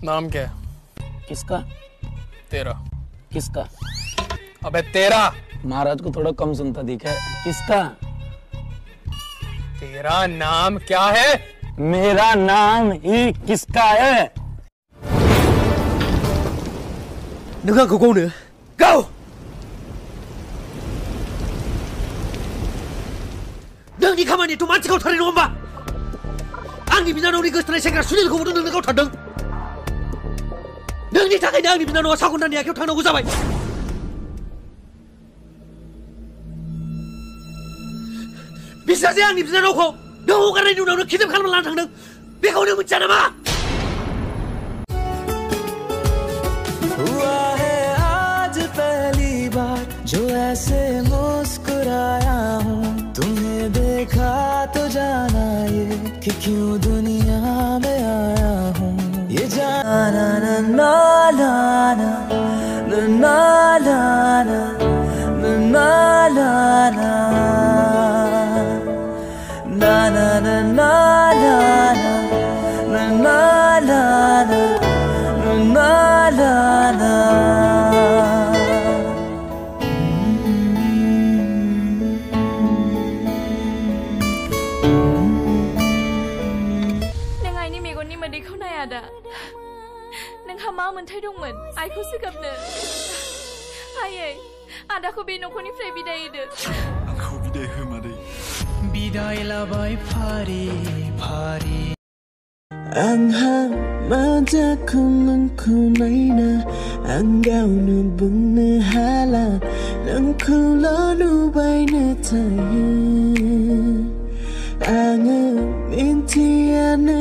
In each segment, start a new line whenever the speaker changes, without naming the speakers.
नाम क्या है?
किसका?
तेरा।
किसका?
अबे तेरा।
महाराज को थोड़ा कम सुनता दिखा है। किसका?
तेरा नाम क्या है?
मेरा नाम ही किसका है?
नों आंखौ गावनो गाव नोंनि खामानियाथ' मानसि गावथारनाय नङा होमबा आंनि बिनानावनि गोसोथोनाय सेंग्रा सुनिलखौबो नोंनो गावथारदों नोंनि थाखायनो आंनि बिनानावा सागुन्दानि आखायाव थांनांगौ जाबाय बिसोर जे आंनि बिनानावखौ नों हगारनायनि उनावनो किडनेप खालामना लाना थांदों बेखौ नों मिथिया नामा
हुआ है आज पहली बार जो ऐसे मुस्कुराया हूँ तुम्हें देखा तो जाना ये कि क्यों दुनिया में आया हूँ ये जाना ना ना ना ना ना ना ना ना ना ना na na na na na na na na na na na
नों आइनि मेगननि मोदैखौ नाया दा नोंहा मा मोन्थाय दंमोन आइखौ सिगाबनो आयै आदाखौ बे नखरनिफ्राय बिदाय होदो
आंखौ बिदाय हो मादै
बिदाय लाबाय फारि फारि आंहा माजाखौ नोंखौ नायना आं गावनो बुंनो हाला नोंखौल' नुबायनो थायो आङो मिन्थियानो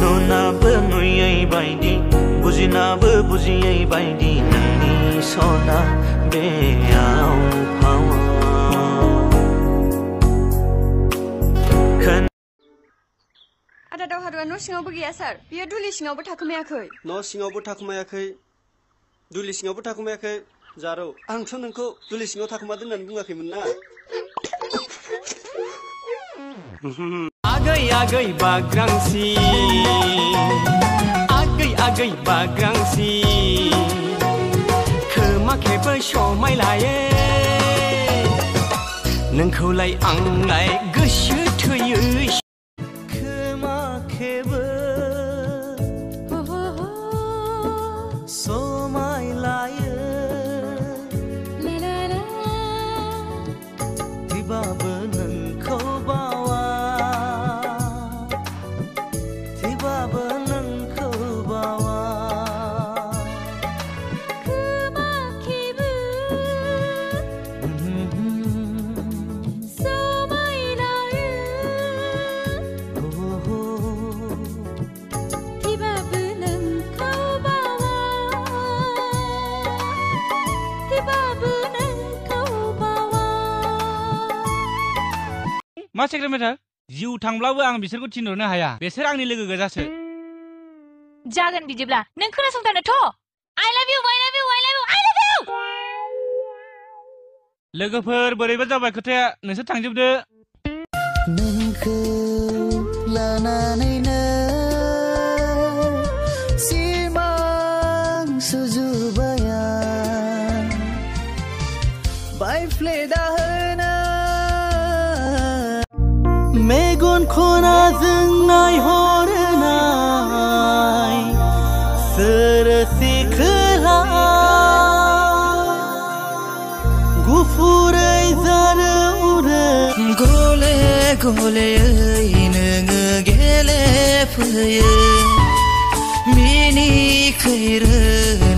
नुनाबो नुयै बायदि बुजिनाबो बुजियै बायदि नोंनि सना बेयाव फावा
आदा दावहारुआ न' सिङावबो गैया सार बियो दुलि सिङावबो थाखुमायाखै
न' सिङावबो थाखुमायाखै दुलि सिङावबो थाखुमायाखै जारौ आंथ' नोंखौ दुलि सिङाव थाखुमादों होननानै बुङाखैमोन ना
आगै आगै बाग्रांसि आगै आगै बाग्रांसि खोमा खेबो समाय लायो नोंखौलाय आंलाय गोसो थोयो खोमा खेबो समाय लायो थेबाबो नोंखौ बावा थेबाबो नोंखौ बावा
खोमा खेबो समाय लायो थेबाबो नोंखौ बावा थेबाबो नोंखौ बावा
मा सेक्रेटार जिउ थांब्लाबो आं बिसोरखौ थिनहरनो हाया बिसोर आंनि लोगो गोजासो
जागोन बिदिब्ला नों खोनासंथारनोथ' I love you I love you I love you I love you
लोगोफोर बोरैबा जाबाय खोथाया नोंसोर थांजोबदो
नोंखौ लानानैनो सिमां सुजुबाय आं बायफ्लेदा होना मेगन खनाजों नायहरनाय सोरसि खोला गुफुरै जारौरो गले गलेयै नोङो गेलेफैयो मिनिखैरो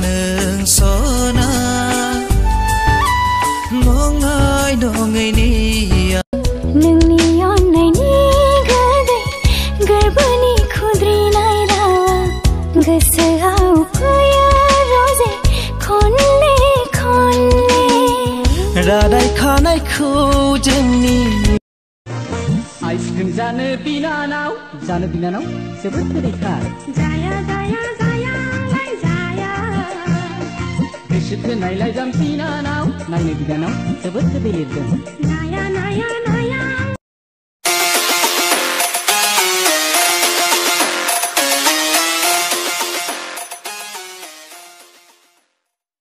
नों सना नङै नङैनि
नोंनि अननायनि गोदै गोरबोनि खुद्रिनाय रावा गोसोआव फैयो रोजे खनले खनले
रादाय खानायखौ जोंनि
आइसक्रिम जानो बिनानाव जोबोद गोदैथार
जाया जाया जाया जाया
गोसोखौ नायलाय जाम्फिनानाव नायनो बिनानाव जोबोद गोदै लिरदों